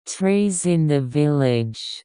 Trees in the village.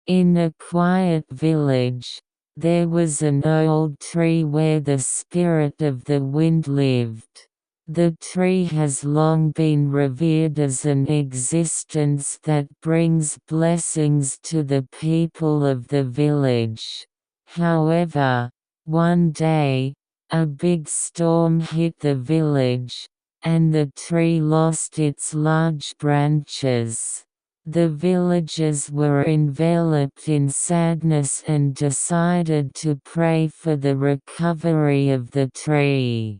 In a quiet village, there was an old tree where the spirit of the wind lived. The tree has long been revered as an existence that brings blessings to the people of the village. However, one day, a big storm hit the village, and the tree lost its large branches. The villagers were enveloped in sadness and decided to pray for the recovery of the tree.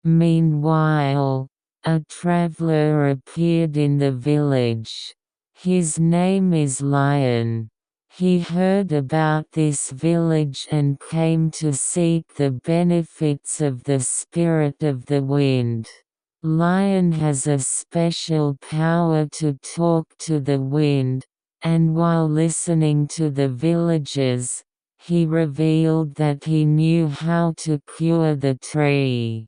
Meanwhile, a traveler appeared in the village. His name is Lion. He heard about this village and came to seek the benefits of the spirit of the wind. Lion has a special power to talk to the wind, and while listening to the villagers, he revealed that he knew how to cure the tree.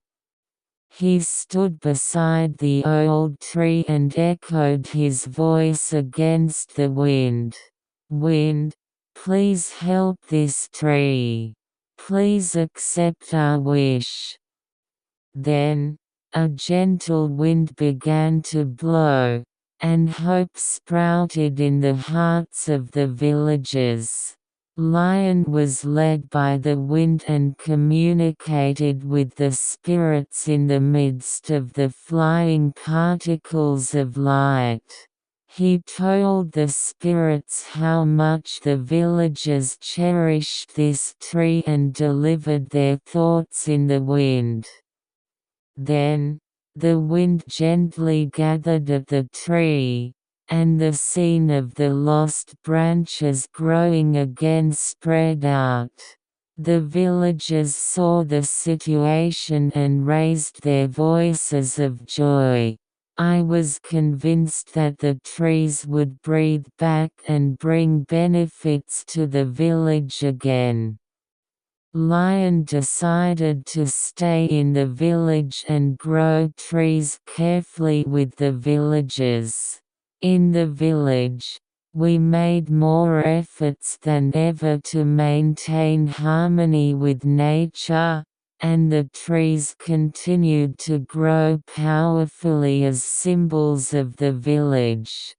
He stood beside the old tree and echoed his voice against the wind. Wind, please help this tree. Please accept our wish. Then, a gentle wind began to blow, and hope sprouted in the hearts of the villagers. Lion was led by the wind and communicated with the spirits in the midst of the flying particles of light. He told the spirits how much the villagers cherished this tree and delivered their thoughts in the wind. Then, the wind gently gathered at the tree, and the scene of the lost branches growing again spread out. The villagers saw the situation and raised their voices of joy. I was convinced that the trees would breathe back and bring benefits to the village again. Lion decided to stay in the village and grow trees carefully with the villagers. In the village, we made more efforts than ever to maintain harmony with nature, and the trees continued to grow powerfully as symbols of the village.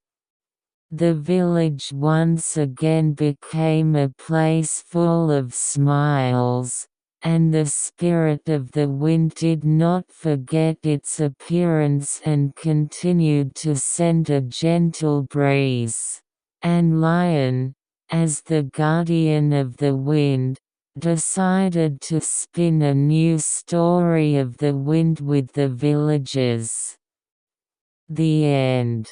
The village once again became a place full of smiles, and the spirit of the wind did not forget its appearance and continued to send a gentle breeze. And Lion, as the guardian of the wind, decided to spin a new story of the wind with the villagers. The end.